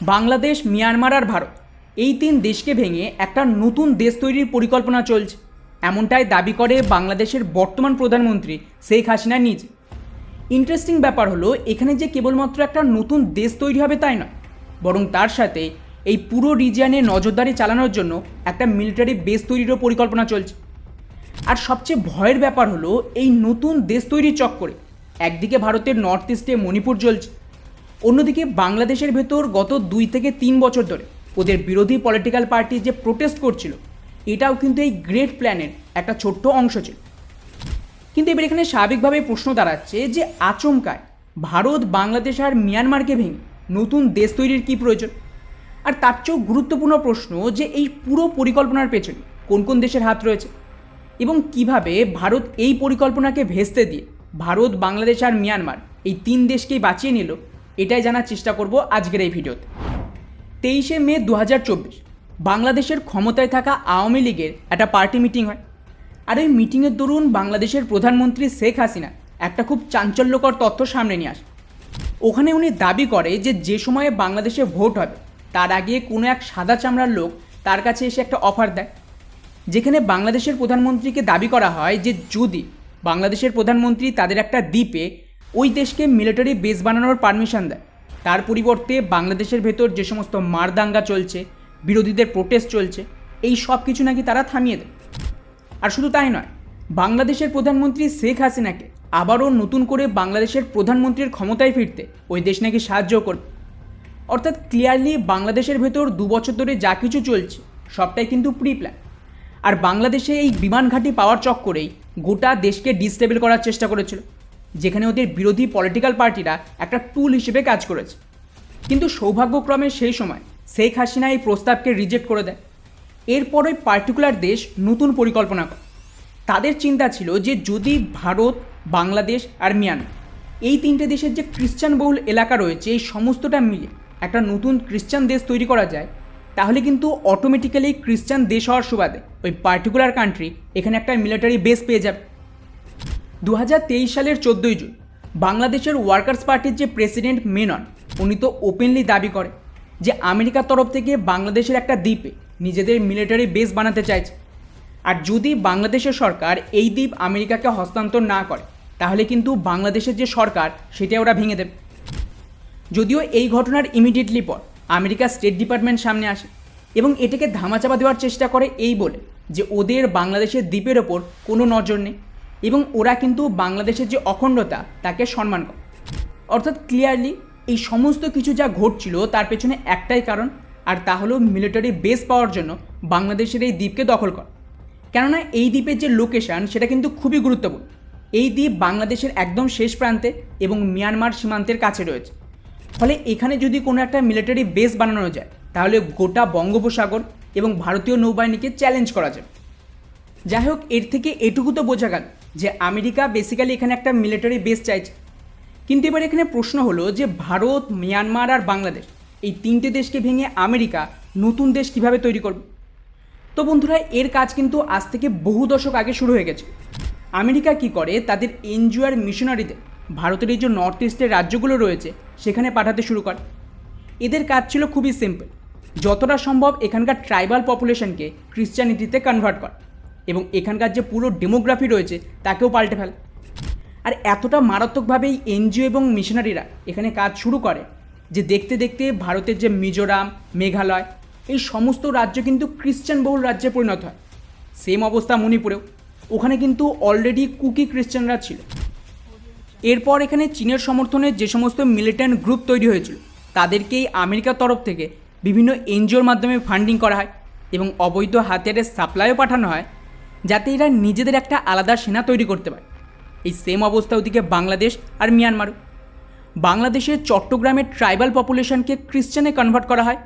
Bangladesh, Myanmar আর ভারত এই তিন দেশকে ভেঙে একটা নতুন দেশ তৈরির পরিকল্পনা চলছে, এমনটাই দাবি করে বাংলাদেশের বর্তমান প্রধানমন্ত্রী শেখ হাসিনা নিজে। ইন্টারেস্টিং ব্যাপার হলো, এখানে যে কেবলমাত্র একটা নতুন দেশ তৈরি হবে তাই নয়, বরং তার সাথে এই পুরো রিজিয়নে নজরদারি চালানোর জন্য একটা মিলিটারি বেস তৈরিরও পরিকল্পনা চলছে। আর সবচেয়ে ভয়ের ব্যাপার হলো, এই নতুন দেশ তৈরির চক্করে একদিকে ভারতের নর্থ ইস্টে মণিপুর জ্বলছে, অন্যদিকে বাংলাদেশের ভেতর গত 2 থেকে 3 বছর ধরে ওদের বিরোধী পলিটিক্যাল পার্টি যে প্রোটেস্ট করছিল, এটাও কিন্তু এই গ্রেট প্ল্যানের একটা ছোট্ট অংশ ছিল। কিন্তু এবার এখানে স্বাভাবিকভাবে প্রশ্ন দাঁড়াচ্ছে যে আচমকায় ভারত, বাংলাদেশ আর মিয়ানমারকে ভেঙে নতুন দেশ তৈরির কী প্রয়োজন? আর তার চেয়েও গুরুত্বপূর্ণ প্রশ্ন যে এই পুরো পরিকল্পনার পেছনে কোন কোন দেশের হাত রয়েছে এবং কিভাবে ভারত এই পরিকল্পনাকে ভেস্তে দিয়ে ভারত, বাংলাদেশ আর মিয়ানমার এই 3 দেশকেই বাঁচিয়ে নিল, এটাই জানার চেষ্টা করব আজকের এই ভিডিওতে। 23শে মে 2024 বাংলাদেশের ক্ষমতায় থাকা আওয়ামী লীগের একটা পার্টি মিটিং হয়। আর এই মিটিংয়ের দরুন বাংলাদেশের প্রধানমন্ত্রী শেখ হাসিনা একটা খুব চাঞ্চল্যকর তথ্য সামনে নিয়ে আসে। ওখানে উনি দাবি করে যে সময়ে বাংলাদেশে ভোট হবে তার আগে কোনো এক সাদা চামড়ার লোক তার কাছে এসে একটা অফার দেয়, যেখানে বাংলাদেশের প্রধানমন্ত্রীকে দাবি করা হয় যে যদি বাংলাদেশের প্রধানমন্ত্রী তাদের একটা দ্বীপে ওই দেশকে মিলিটারি বেস বানানোর পারমিশন দেয়, তার পরিবর্তে বাংলাদেশের ভেতর যে সমস্ত মারদাঙ্গা চলছে, বিরোধীদের প্রোটেস্ট চলছে, এই সব কিছু নাকি তারা থামিয়ে দেয়। আর শুধু তাই নয়, বাংলাদেশের প্রধানমন্ত্রী শেখ হাসিনাকে আবারও নতুন করে বাংলাদেশের প্রধানমন্ত্রীর ক্ষমতায় ফিরতে ওই দেশ নাকি সাহায্য করবে। অর্থাৎ ক্লিয়ারলি বাংলাদেশের ভেতর 2 বছর ধরে যা কিছু চলছে সবটাই কিন্তু প্রি প্ল্যান। আর বাংলাদেশে এই বিমান ঘাঁটি পাওয়ার চক্করেই গোটা দেশকে ডিস্টেবল করার চেষ্টা করেছিল, যেখানে ওদের বিরোধী পলিটিক্যাল পার্টিরা একটা টুল হিসেবে কাজ করেছে। কিন্তু সৌভাগ্যক্রমে সেই সময় শেখ হাসিনা এই প্রস্তাবকে রিজেক্ট করে দেয়। এরপর ওই পার্টিকুলার দেশ নতুন পরিকল্পনা করে। তাদের চিন্তা ছিল যে যদি ভারত, বাংলাদেশ আর মিয়ানমার এই 3টে দেশের যে খ্রিস্টান বহুল এলাকা রয়েছে, এই সমস্তটা মিলে একটা নতুন খ্রিস্টান দেশ তৈরি করা যায়, তাহলে কিন্তু অটোমেটিক্যালি খ্রিস্টান দেশ হওয়ার সুবাদে ওই পার্টিকুলার কান্ট্রি এখানে একটা মিলিটারি বেস পেয়ে যাবে। 2023 সালের 14ই জুন বাংলাদেশের ওয়ার্কার্স পার্টির যে প্রেসিডেন্ট মেনন, উনি তো ওপেনলি দাবি করে যে আমেরিকার তরফ থেকে বাংলাদেশের একটা দ্বীপে নিজেদের মিলিটারি বেস বানাতে চাইছে। আর যদি বাংলাদেশের সরকার এই দ্বীপ আমেরিকাকে হস্তান্তর না করে, তাহলে কিন্তু বাংলাদেশের যে সরকার সেটা ওরা ভেঙে দেবে। যদিও এই ঘটনার ইমিডিয়েটলি পর আমেরিকার স্টেট ডিপার্টমেন্ট সামনে আসে এবং এটাকে ধামাচাপা দেওয়ার চেষ্টা করে এই বলে যে ওদের বাংলাদেশের দ্বীপের ওপর কোনো নজর নেই এবং ওরা কিন্তু বাংলাদেশের যে অখণ্ডতা তাকে সম্মান করে। অর্থাৎ ক্লিয়ারলি এই সমস্ত কিছু যা ঘটছিল তার পেছনে একটাই কারণ, আর তা হলো মিলিটারি বেস পাওয়ার জন্য বাংলাদেশের এই দ্বীপকে দখল করা। কেননা এই দ্বীপের যে লোকেশান সেটা কিন্তু খুবই গুরুত্বপূর্ণ। এই দ্বীপ বাংলাদেশের একদম শেষ প্রান্তে এবং মিয়ানমার সীমান্তের কাছে রয়েছে। ফলে এখানে যদি কোনো একটা মিলিটারি বেস বানানো যায়, তাহলে গোটা বঙ্গোপসাগর এবং ভারতীয় নৌবাহিনীকে চ্যালেঞ্জ করা যাবে। যাই হোক, এর থেকে এটুকু তো বোঝা গেল যে আমেরিকা বেসিক্যালি এখানে একটা মিলিটারি বেস চাইছে। কিন্তু এবার এখানে প্রশ্ন হলো যে ভারত, মিয়ানমার আর বাংলাদেশ এই 3টে দেশকে ভেঙে আমেরিকা নতুন দেশ কীভাবে তৈরি করবে? তো বন্ধুরা, এর কাজ কিন্তু আজ থেকে বহু দশক আগে শুরু হয়ে গেছে। আমেরিকা কি করে, তাদের এনজিও আর মিশনারিদের ভারতের এই যে নর্থ ইস্টের রাজ্যগুলো রয়েছে সেখানে পাঠাতে শুরু করে। এদের কাজ ছিল খুবই সিম্পল, যতটা সম্ভব এখানকার ট্রাইবাল পপুলেশনকে ক্রিশ্চিয়ানিটিতে কনভার্ট করা এবং এখানকার যে পুরো ডেমোগ্রাফি রয়েছে তাকেও পাল্টে ফেলে। আর এতটা মারাত্মকভাবে এই এনজিও এবং মিশনারিরা এখানে কাজ শুরু করে যে দেখতে দেখতে ভারতের যে মিজোরাম, মেঘালয় এই সমস্ত রাজ্য কিন্তু খ্রিশ্চান বহুল রাজ্যে পরিণত হয়। সেম অবস্থা মণিপুরেও, ওখানে কিন্তু অলরেডি কুকি খ্রিশ্চানরা ছিল। এরপর এখানে চীনের সমর্থনে যে সমস্ত মিলিটেন্ট গ্রুপ তৈরি হয়েছিল তাদেরকেই আমেরিকার তরফ থেকে বিভিন্ন এনজিওর মাধ্যমে ফান্ডিং করা হয় এবং অবৈধ হাতিয়ারের সাপ্লাইও পাঠানো হয়, যাতে এরা নিজেদের একটা আলাদা সেনা তৈরি করতে পারে। এই সেম অবস্থা ওদিকে বাংলাদেশ আর মিয়ানমারও। বাংলাদেশের চট্টগ্রামের ট্রাইবাল পপুলেশনকে খ্রিশ্চানে কনভার্ট করা হয়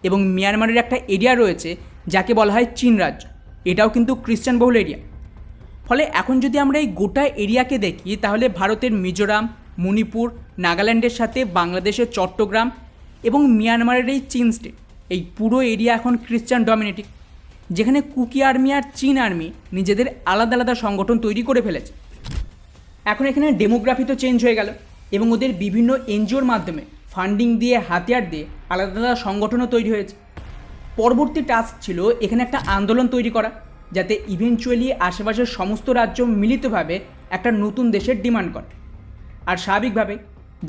এবং মিয়ানমারের একটা এরিয়া রয়েছে যাকে বলা হয় চীন রাজ্য, এটাও কিন্তু খ্রিশ্চান বহুল এরিয়া। ফলে এখন যদি আমরা এই গোটা এরিয়াকে দেখি, তাহলে ভারতের মিজোরাম, মণিপুর, নাগাল্যান্ডের সাথে বাংলাদেশের চট্টগ্রাম এবং মিয়ানমারের এই চীন স্টেট, এই পুরো এরিয়া এখন খ্রিশ্চান ডমিনেটিং, যেখানে কুকি আর্মি আর চীন আর্মি নিজেদের আলাদা আলাদা সংগঠন তৈরি করে ফেলেছে। এখন এখানে ডেমোগ্রাফি তো চেঞ্জ হয়ে গেল এবং ওদের বিভিন্ন এনজিওর মাধ্যমে ফান্ডিং দিয়ে, হাতিয়ার দিয়ে আলাদা আলাদা সংগঠনও তৈরি হয়েছে। পরবর্তী টাস্ক ছিল এখানে একটা আন্দোলন তৈরি করা, যাতে ইভেনচুয়ালি আশেপাশের সমস্ত রাজ্য মিলিতভাবে একটা নতুন দেশের ডিমান্ড করে। আর স্বাভাবিকভাবে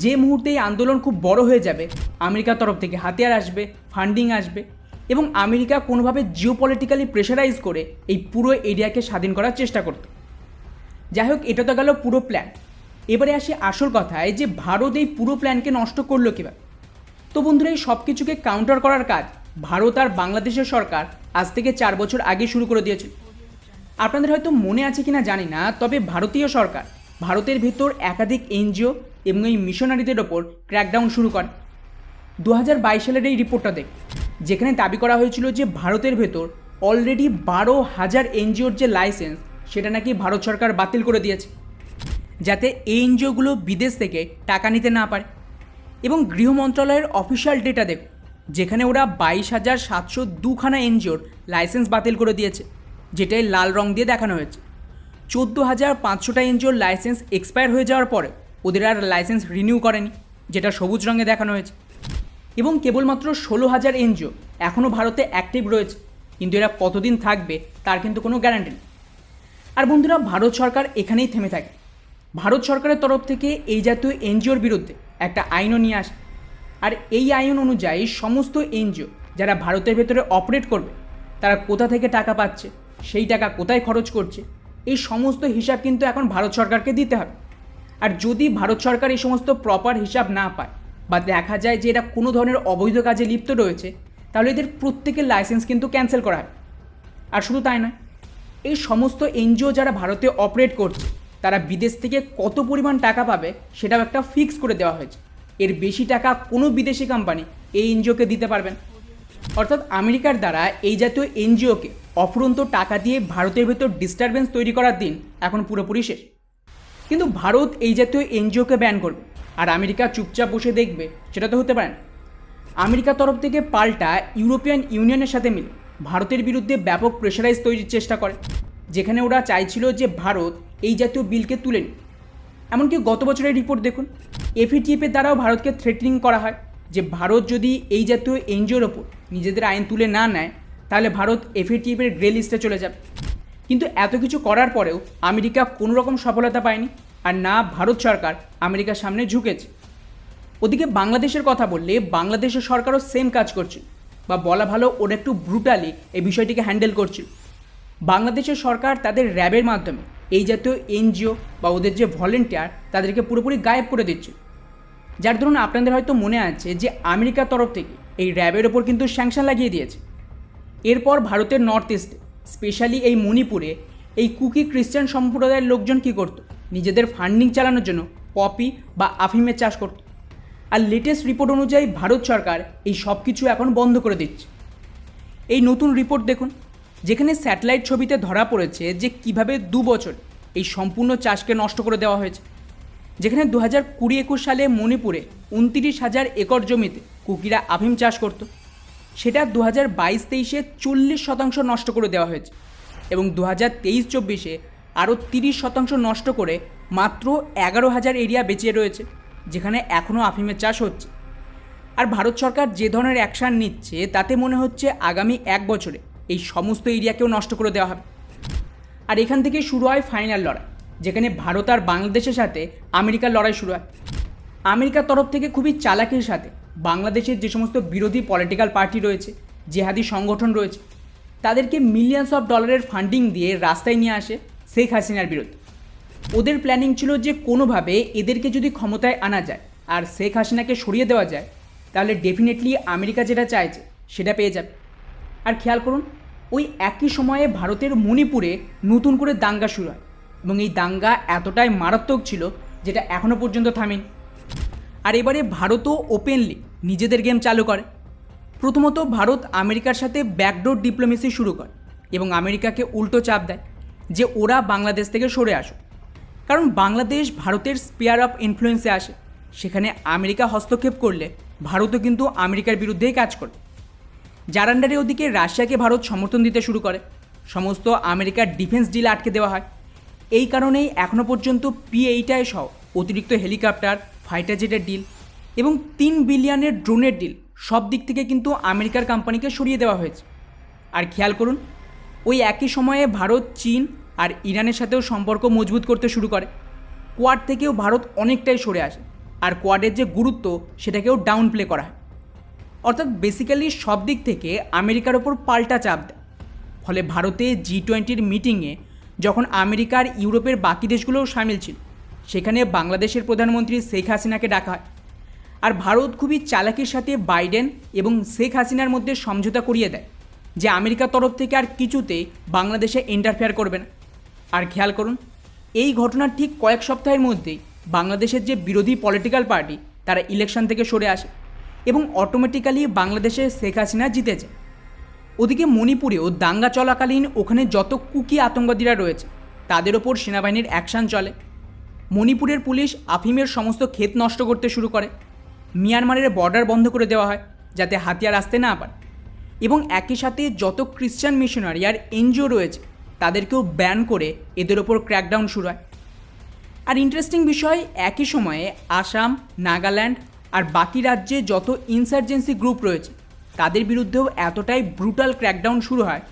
যে মুহূর্তে এই আন্দোলন খুব বড় হয়ে যাবে, আমেরিকার তরফ থেকে হাতিয়ার আসবে, ফান্ডিং আসবে, এবং আমেরিকা কোনোভাবে জিওপলিটিক্যালি প্রেশারাইজ করে এই পুরো এরিয়াকে স্বাধীন করার চেষ্টা করত। যাই হোক, এটা তো গেল পুরো প্ল্যান। এবারে আসি আসল কথায়, যে ভারত এই পুরো প্ল্যানকে নষ্ট করলো কীভাবে। তো বন্ধুরা, এই সব কিছুকে কাউন্টার করার কাজ ভারত আর বাংলাদেশের সরকার আজ থেকে 4 বছর আগে শুরু করে দিয়েছিল। আপনাদের হয়তো মনে আছে কিনা জানি না, তবে ভারতীয় সরকার ভারতের ভেতর একাধিক এনজিও এবং এই মিশনারিদের ওপর ক্র্যাকডাউন শুরু করে। 2022 সালের এই রিপোর্টটা দেখ, যেখানে দাবি করা হয়েছিল যে ভারতের ভেতর অলরেডি 12,000 এনজিওর যে লাইসেন্স, সেটা নাকি ভারত সরকার বাতিল করে দিয়েছে, যাতে এই এনজিওগুলো বিদেশ থেকে টাকা নিতে না পারে। এবং গৃহ মন্ত্রণালয়ের অফিসিয়াল ডেটা দেখো, যেখানে ওরা 22,702খানা এনজিওর লাইসেন্স বাতিল করে দিয়েছে, যেটাই লাল রং দিয়ে দেখানো হয়েছে। 14,500টা এনজিওর লাইসেন্স এক্সপায়ার হয়ে যাওয়ার পরে ওদের আর লাইসেন্স রিনিউ করেনি, যেটা সবুজ রঙে দেখানো হয়েছে। এবং কেবলমাত্র 16,000 এনজিও এখনও ভারতে অ্যাক্টিভ রয়েছে, কিন্তু এরা কতদিন থাকবে তার কিন্তু কোনো গ্যারান্টি নেই। আর বন্ধুরা, ভারত সরকার এখানেই থেমে থাকে। ভারত সরকারের তরফ থেকে এই জাতীয় এনজিওর বিরুদ্ধে একটা আইনও নিয়ে আসে। আর এই আইন অনুযায়ী সমস্ত এনজিও যারা ভারতের ভেতরে অপারেট করবে, তারা কোথা থেকে টাকা পাচ্ছে, সেই টাকা কোথায় খরচ করছে, এই সমস্ত হিসাব কিন্তু এখন ভারত সরকারকে দিতে হবে। আর যদি ভারত সরকার এই সমস্ত প্রপার হিসাব না পায়, বা দেখা যায় যে এরা কোনো ধরনের অবৈধ কাজে লিপ্ত রয়েছে, তাহলে এদের প্রত্যেকের লাইসেন্স কিন্তু ক্যান্সেল করা হবে। আর শুধু তাই নয়, এই সমস্ত এনজিও যারা ভারতে অপারেট করছে, তারা বিদেশ থেকে কত পরিমাণ টাকা পাবে সেটাও একটা ফিক্স করে দেওয়া হয়েছে। এর বেশি টাকা কোনো বিদেশি কোম্পানি এই এনজিওকে দিতে পারবেন। অর্থাৎ আমেরিকার দ্বারা এই জাতীয় এনজিওকে অফুরন্ত টাকা দিয়ে ভারতের ভেতর ডিস্টারবেন্স তৈরি করার দিন এখন পুরোপুরি শেষ। কিন্তু ভারত এই জাতীয় এনজিওকে ব্যান করবে আর আমেরিকা চুপচাপ বসে দেখবে, সেটা তো হতে পারে না। আমেরিকার তরফ থেকে পাল্টা ইউরোপিয়ান ইউনিয়নের সাথে মিলে ভারতের বিরুদ্ধে ব্যাপক প্রেশারাইজ তৈরির চেষ্টা করে, যেখানে ওরা চাইছিল যে ভারত এই জাতীয় বিলকে তুলে নিক। এমনকি গত বছরের রিপোর্ট দেখুন, এফএটিএফের দ্বারাও ভারতকে থ্রেটনিং করা হয় যে ভারত যদি এই জাতীয় এনজিওর ওপর নিজেদের আইন তুলে না নেয়, তাহলে ভারত এফএটিএফের গ্রে লিস্টে চলে যাবে। কিন্তু এত কিছু করার পরেও আমেরিকা কোনো রকম সফলতা পায়নি, আর না ভারত সরকার আমেরিকার সামনে ঝুঁকেছে। ওদিকে বাংলাদেশের কথা বললে, বাংলাদেশের সরকারও সেম কাজ করছিল, বা বলা ভালো ওরা একটু ব্রুটালি এই বিষয়টিকে হ্যান্ডেল করছিল। বাংলাদেশের সরকার তাদের র্যাবের মাধ্যমে এই জাতীয় এনজিও বা ওদের যে ভলেন্টিয়ার, তাদেরকে পুরোপুরি গায়েব করে দিচ্ছে। যার ধরুন আপনাদের হয়তো মনে আছে যে আমেরিকার তরফ থেকে এই র্যাবের ওপর কিন্তু স্যাংশন লাগিয়ে দিয়েছে। এরপর ভারতের নর্থ ইস্টে, স্পেশালি এই মণিপুরে, এই কুকি খ্রিস্টান সম্প্রদায়ের লোকজন কী করত, নিজেদের ফান্ডিং চালানোর জন্য পপি বা আফিমের চাষ করত। আর লেটেস্ট রিপোর্ট অনুযায়ী ভারত সরকার এই সব কিছু এখন বন্ধ করে দিচ্ছে। এই নতুন রিপোর্ট দেখুন, যেখানে স্যাটেলাইট ছবিতে ধরা পড়েছে যে কিভাবে 2 বছর এই সম্পূর্ণ চাষকে নষ্ট করে দেওয়া হয়েছে। যেখানে 2020-21 সালে মণিপুরে 29,000 একর জমিতে কুকিরা আফিম চাষ করত, সেটা 2022-23-এ 40% নষ্ট করে দেওয়া হয়েছে, এবং 2023-24-এ আরও 30% নষ্ট করে মাত্র 11,000 এরিয়া বেঁচে রয়েছে, যেখানে এখনও আফিমের চাষ হচ্ছে। আর ভারত সরকার যে ধরনের অ্যাকশান নিচ্ছে, তাতে মনে হচ্ছে আগামী 1 বছরে এই সমস্ত এরিয়াকেও নষ্ট করে দেওয়া হবে। আর এখান থেকে শুরু হয় ফাইনাল লড়াই, যেখানে ভারত আর বাংলাদেশের সাথে আমেরিকার লড়াই শুরু হয়। আমেরিকার তরফ থেকে খুবই চালাকির সাথে বাংলাদেশের যে সমস্ত বিরোধী পলিটিক্যাল পার্টি রয়েছে, জেহাদি সংগঠন রয়েছে, তাদেরকে মিলিয়নস অফ ডলারের ফান্ডিং দিয়ে রাস্তায় নিয়ে আসে শেখ হাসিনার বিরুদ্ধে। ওদের প্ল্যানিং ছিল যে কোনোভাবে এদেরকে যদি ক্ষমতায় আনা যায় আর শেখ হাসিনাকে সরিয়ে দেওয়া যায়, তাহলে ডেফিনেটলি আমেরিকা যেটা চাইছে সেটা পেয়ে যাবে। আর খেয়াল করুন, ওই একই সময়ে ভারতের মণিপুরে নতুন করে দাঙ্গা শুরু হয়, এবং এই দাঙ্গা এতটাই মারাত্মক ছিল যেটা এখনও পর্যন্ত থামেনি। আর এবারে ভারতও ওপেনলি নিজেদের গেম চালু করে। প্রথমত ভারত আমেরিকার সাথে ব্যাকডোর ডিপ্লোমেসি শুরু করে এবং আমেরিকাকে উল্টো চাপ দেয় যে ওরা বাংলাদেশ থেকে সরে আসুক, কারণ বাংলাদেশ ভারতের স্পিয়ার অফ ইনফ্লুয়েন্সে আসে। সেখানে আমেরিকা হস্তক্ষেপ করলে ভারতও কিন্তু আমেরিকার বিরুদ্ধেই কাজ করে। যার আন্ডারে ওদিকে রাশিয়াকে ভারত সমর্থন দিতে শুরু করে, সমস্ত আমেরিকার ডিফেন্স ডিল আটকে দেওয়া হয়। এই কারণেই এখনও পর্যন্ত P-8I সহ অতিরিক্ত হেলিকপ্টার, ফাইটার জেটের ডিল এবং 3 বিলিয়নের ড্রোনের ডিল সব দিক থেকে কিন্তু আমেরিকার কোম্পানিকে সরিয়ে দেওয়া হয়েছে। আর খেয়াল করুন, ওই একই সময়ে ভারত চীন আর ইরানের সাথেও সম্পর্ক মজবুত করতে শুরু করে। কোয়াড থেকেও ভারত অনেকটাই সরে আসে, আর কোয়াডের যে গুরুত্ব সেটাকেও ডাউন প্লে করা হয়। অর্থাৎ বেসিক্যালি সব দিক থেকে আমেরিকার ওপর পাল্টা চাপ দেয়। ফলে ভারতে G20 মিটিংয়ে যখন আমেরিকা আর ইউরোপের বাকি দেশগুলোও সামিল ছিল, সেখানে বাংলাদেশের প্রধানমন্ত্রী শেখ হাসিনাকে ডাকা হয়। আর ভারত খুবই চালাকির সাথে বাইডেন এবং শেখ হাসিনার মধ্যে সমঝোতা করিয়ে দেয় যে আমেরিকার তরফ থেকে আর কিছুতেই বাংলাদেশে ইন্টারফেয়ার করবে না। আর খেয়াল করুন, এই ঘটনার ঠিক কয়েক সপ্তাহের মধ্যেই বাংলাদেশের যে বিরোধী পলিটিক্যাল পার্টি তারা ইলেকশন থেকে সরে আসে এবং অটোমেটিক্যালি বাংলাদেশে শেখ হাসিনা জিতে যায়। ওদিকে মণিপুরেও দাঙ্গা চলাকালীন ওখানে যত কুকি আতঙ্কবাদীরা রয়েছে তাদের ওপর সেনাবাহিনীর অ্যাকশান চলে। মণিপুরের পুলিশ আফিমের সমস্ত ক্ষেত নষ্ট করতে শুরু করে। মিয়ানমারের বর্ডার বন্ধ করে দেওয়া হয় যাতে হাতিয়ার আসতে না পারে, এবং একই সাথে যত খ্রিশ্চান মিশনারি আর এনজিও রয়েছে তাদেরকেও ব্যান করে এদের ওপর ক্র্যাকডাউন শুরু হয়। আর ইন্টারেস্টিং বিষয়, একই সময়ে আসাম, নাগাল্যান্ড আর বাকি রাজ্যে যত ইনসার্জেন্সি গ্রুপ রয়েছে তাদের বিরুদ্ধেও এতটাই ব্রুটাল ক্র্যাকডাউন শুরু হয়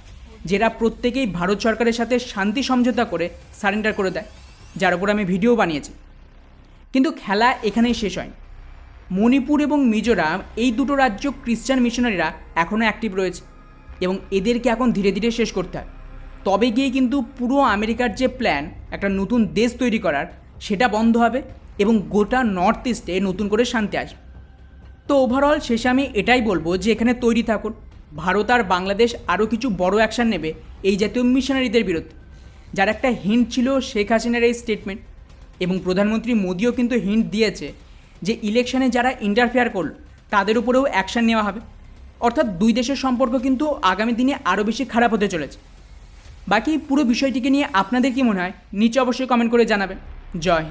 যেটা প্রত্যেকেই ভারত সরকারের সাথে শান্তি সমঝোতা করে সারেন্ডার করে দেয়, যার উপর আমি ভিডিও বানিয়েছি। কিন্তু খেলা এখানেই শেষ হয়নি। মণিপুর এবং মিজোরাম এই দুটো রাজ্য খ্রিশ্চান মিশনারিরা এখনও অ্যাক্টিভ রয়েছে এবং এদেরকে এখন ধীরে ধীরে শেষ করতে হয়। তবে গিয়ে কিন্তু পুরো আমেরিকার যে প্ল্যান একটা নতুন দেশ তৈরি করার সেটা বন্ধ হবে এবং গোটা নর্থ ইস্টে নতুন করে শান্তি আসবে। তো ওভারঅল শেষে আমি এটাই বলবো যে এখানে তৈরি থাকুন, ভারত আর বাংলাদেশ আরও কিছু বড় অ্যাকশান নেবে এই জাতীয় মিশনারিদের বিরুদ্ধে, যার একটা হিন্ট ছিল শেখ হাসিনার এই স্টেটমেন্ট। এবং প্রধানমন্ত্রী মোদিও কিন্তু হিন্ট দিয়েছে যে ইলেকশনে যারা ইন্টারফেয়ার করল তাদের উপরেও অ্যাকশান নেওয়া হবে। অর্থাৎ দুই দেশের সম্পর্ক কিন্তু আগামী দিনে আরও বেশি খারাপ হতে চলেছে। বাকি পুরো বিষয়টিকে নিয়ে আপনাদের কী মনে হয় নিচে অবশ্যই কমেন্ট করে জানাবেন। জয় হিন্দ।